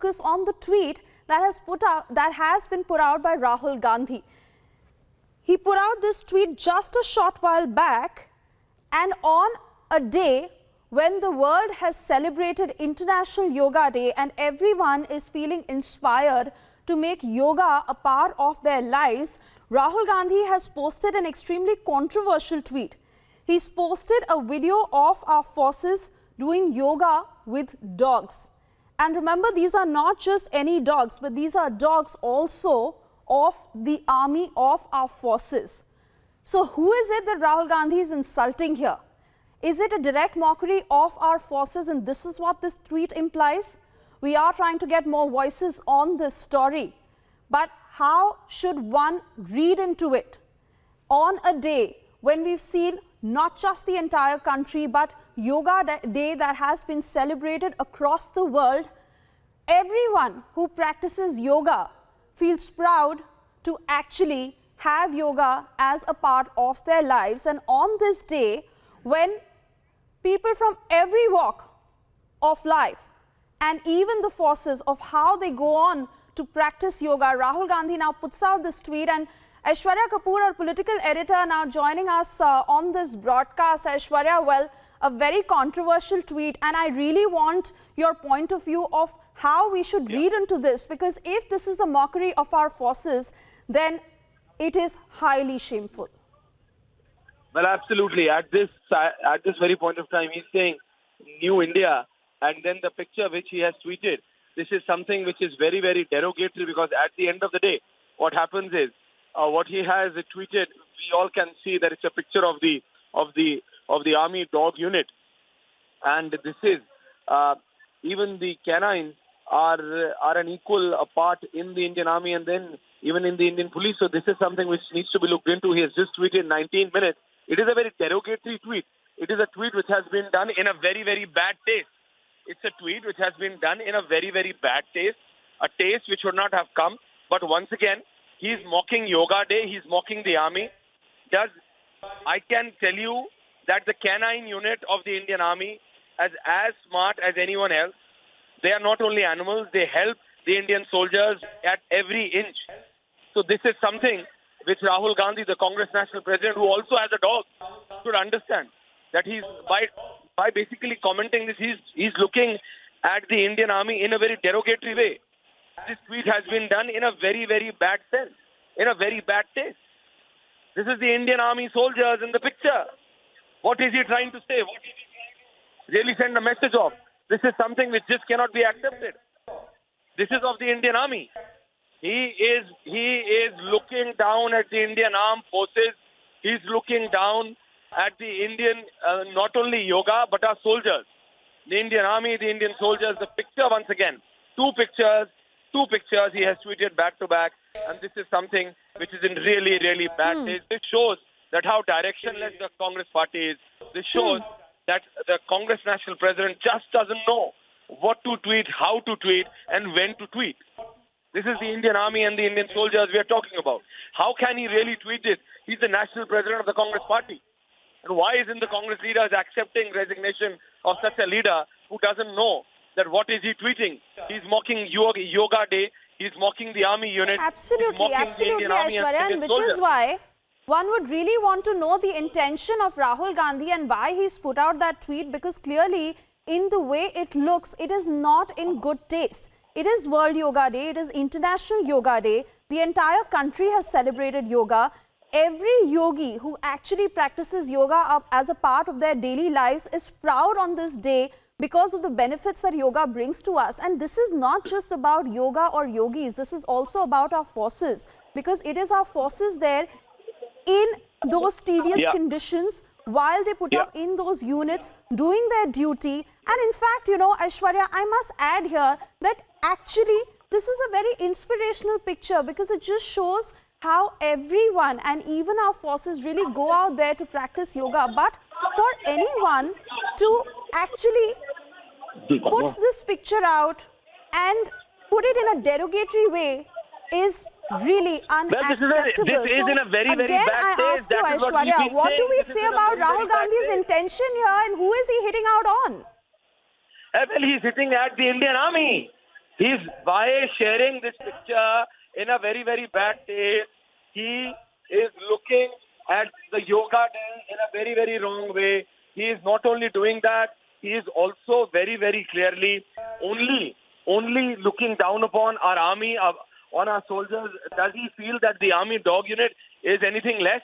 focus on the tweet that has been put out by Rahul Gandhi. He put out this tweet just a short while back, and on a day when the world has celebrated International Yoga Day and everyone is feeling inspired to make yoga a part of their lives, Rahul Gandhi has posted an extremely controversial tweet. He's posted a video of our forces doing yoga with dogs. And remember, these are not just any dogs, but these are dogs also of the army of our forces. So who is it that Rahul Gandhi is insulting here? Is it a direct mockery of our forces, and this is what this tweet implies? We are trying to get more voices on this story. But how should one read into it? On a day when we've seen not just the entire country, but Yoga Day that has been celebrated across the world, everyone who practices yoga feels proud to actually have yoga as a part of their lives. And on this day, when people from every walk of life and even the forces of how they go on to practice yoga, Rahul Gandhi now puts out this tweet, and Aishwarya Kapoor, our political editor, now joining us on this broadcast. Aishwarya, well, a very controversial tweet, and I really want your point of view of how we should read into this, because if this is a mockery of our forces, then it is highly shameful. Well, absolutely. At this very point of time, he's saying New India, and then the picture which he has tweeted, this is something which is very, very derogatory, because at the end of the day, what happens is, what he has tweeted, we all can see that it's a picture of the army dog unit, and this is even the canines are an equal part in the Indian Army and then even in the Indian Police. So this is something which needs to be looked into. He has just tweeted 19 minutes. It is a very derogatory tweet. It is a tweet which has been done in a very, very bad taste. It's a tweet which has been done in a very, very bad taste, a taste which should not have come. But once again, he's mocking Yoga Day. He's mocking the army. I can tell you that the canine unit of the Indian Army is as smart as anyone else. They are not only animals, they help the Indian soldiers at every inch. So this is something which Rahul Gandhi, the Congress National President, who also has a dog, should understand. That he's, by basically commenting this, he's looking at the Indian Army in a very derogatory way. This tweet has been done in a very, very bad sense, in a very bad taste. This is the Indian Army soldiers in the picture. What is he trying to say? What is he trying to really send a message of? This is something which just cannot be accepted. This is of the Indian Army. He is looking down at the Indian armed forces. He's looking down at the Indian, not only yoga, but our soldiers. The Indian Army, the Indian soldiers, the picture once again. Two pictures he has tweeted back to back. And this is something which is in really, really bad taste. This shows that how directionless the Congress party is. This shows that the Congress National President just doesn't know what to tweet, how to tweet, and when to tweet. This is the Indian Army and the Indian soldiers we are talking about. How can he really tweet this? He's the National President of the Congress party. And why isn't the Congress leaders accepting resignation of such a leader who doesn't know that what is he tweeting? He's mocking Yoga Day. He's mocking the army unit. Absolutely, Aishwarya, and which is why one would really want to know the intention of Rahul Gandhi and why he's put out that tweet, because clearly in the way it looks, it is not in good taste. It is World Yoga Day. It is International Yoga Day. The entire country has celebrated yoga. Every yogi who actually practices yoga as a part of their daily lives is proud on this day because of the benefits that yoga brings to us. And this is not just about yoga or yogis. This is also about our forces, because it is our forces there in those tedious conditions while they put up in those units doing their duty. And in fact, you know, Aishwarya, I must add here that actually this is a very inspirational picture, because it just shows how everyone and even our forces really go out there to practice yoga. But for anyone to actually put this picture out and put it in a derogatory way is really unacceptable. This is in a very, very again, bad I ask you, Aishwarya, what do we say about Rahul Gandhi's intention here, and who is he hitting out on? Well, he's hitting at the Indian Army. He's by sharing this picture in a very, very bad taste. He is looking at the yoga day in a very, very wrong way. He is not only doing that, he is also very, very clearly only looking down upon our army, on our soldiers. Does he feel that the army dog unit is anything less?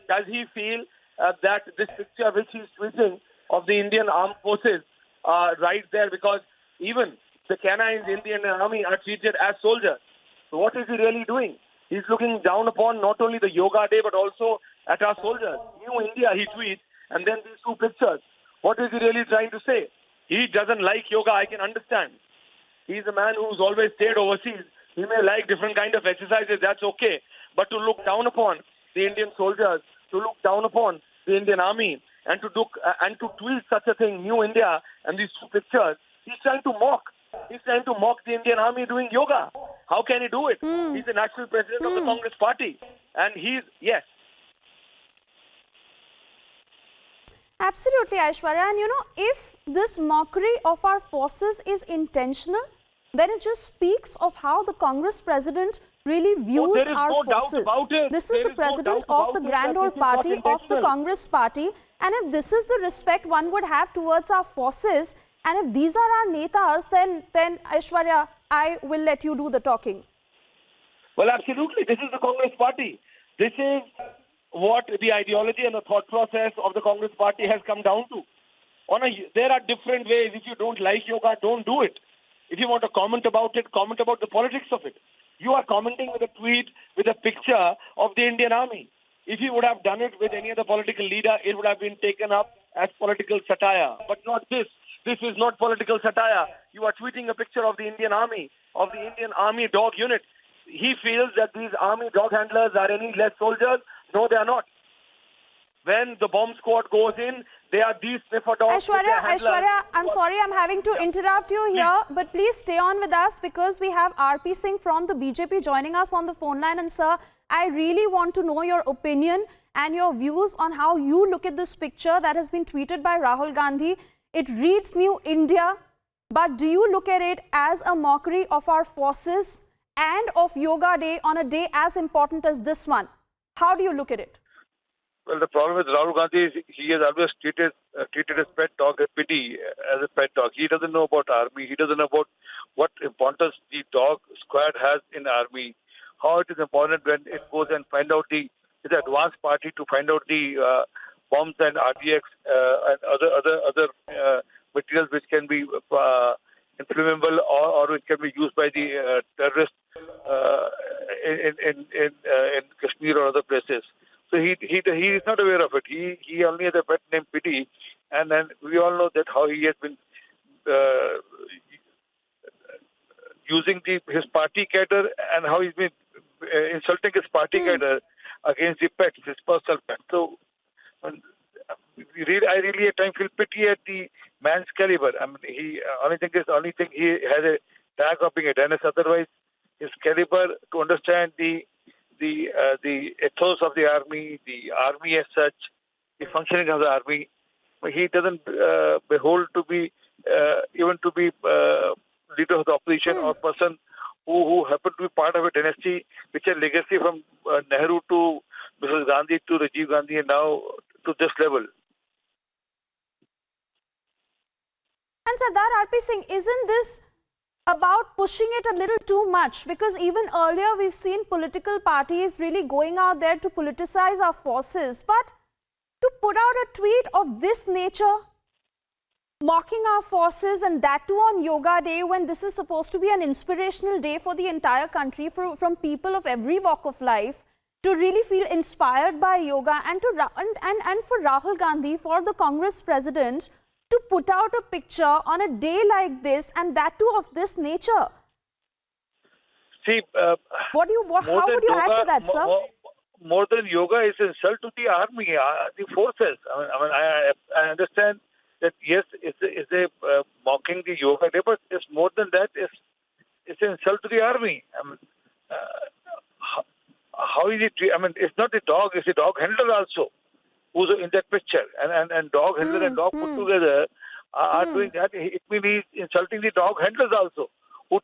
Does he feel that this picture which he's tweeting of the Indian armed forces right there, because even the canines in the Indian army are treated as soldiers. So what is he really doing? He's looking down upon not only the yoga day but also at our soldiers. New India, he tweets, and then these two pictures. What is he really trying to say? He doesn't like yoga, I can understand. He's a man who's always stayed overseas. He may like different kind of exercises, that's okay. But to look down upon the Indian soldiers, to look down upon the Indian army, and to tweet such a thing, New India, and these two pictures, he's trying to mock. He's trying to mock the Indian army doing yoga. How can he do it? He's the national president of the Congress party. And yes. Absolutely, Aishwarya. And if this mockery of our forces is intentional, then it just speaks of how the Congress president really views our forces. This is the president of the grand old party of the Congress party. And if this is the respect one would have towards our forces, and if these are our netas, then Aishwarya, I will let you do the talking. Well, absolutely. This is the Congress party. This is what the ideology and the thought process of the Congress party has come down to. There are different ways. If you don't like yoga, don't do it. If you want to comment about it, comment about the politics of it. You are commenting with a tweet, with a picture of the Indian army. If you would have done it with any other political leader, it would have been taken up as political satire. But not this. This is not political satire. You are tweeting a picture of the Indian army dog unit. He feels that these army dog handlers are any less soldiers. No, they are not. When the bomb squad goes in, they are these sniffer dogs. Aishwarya, I'm sorry I'm having to interrupt you here, but please stay on with us because we have RP Singh from the BJP joining us on the phone line. And sir, I really want to know your opinion and your views on how you look at this picture that has been tweeted by Rahul Gandhi. It reads New India, but do you look at it as a mockery of our forces and of Yoga Day on a day as important as this one? How do you look at it? Well, the problem with Rahul Gandhi is he has always treated his pet dog, a pity, as a pet dog. He doesn't know about army. He doesn't know about what importance the dog squad has in army, how it is important when it goes and find out the advanced party to find out the bombs and RDX and other materials which can be inflammable or which can be used by the terrorists in Kashmir or other places. So he is not aware of it. He only has a pet named Pity, and then we all know that how he has been using his party cadre and how he's been insulting his party cadre against the pets, his personal pets. So I really at times feel pity at the man's caliber. I mean, only thing he has a tag of being a dentist. Otherwise, his caliber to understand the ethos of the army as such, the functioning of the army. He doesn't behold to be even to be leader of the opposition or person who happened to be part of a dynasty which had legacy from Nehru to Mrs. Gandhi to Rajiv Gandhi and now to this level. And Sardar RP Singh, isn't this about pushing it a little too much? Because even earlier we've seen political parties really going out there to politicize our forces. But to put out a tweet of this nature, mocking our forces, and that too on Yoga Day, when this is supposed to be an inspirational day for the entire country, from people of every walk of life, to really feel inspired by yoga, and for Rahul Gandhi, for the Congress president, to put out a picture on a day like this, and that too of this nature. See, how would you add to that, sir? More than yoga is insult to the army, the forces. I understand that yes, it's a mocking the yoga day, but it's more than that. It's an insult to the army. How is it? It's not the dog; it's the dog handler also who's in that picture, and dog handler and dog put together are doing that. It means he's insulting the dog handlers also, who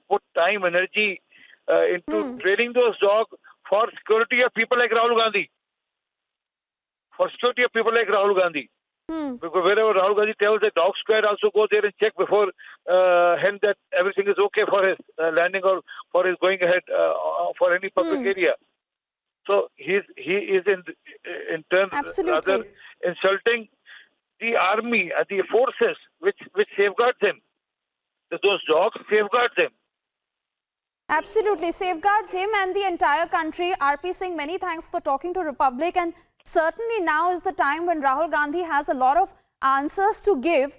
put time, energy into training those dogs for security of people like Rahul Gandhi. For security of people like Rahul Gandhi. Because wherever Rahul Gandhi tells the dog squad also go there and check before him that everything is okay for his landing or for his going ahead for any public area. So he is in turn rather insulting the army and the forces which safeguards him. Those dogs safeguard him. Absolutely, safeguards him and the entire country. RP Singh, many thanks for talking to Republic, and certainly now is the time when Rahul Gandhi has a lot of answers to give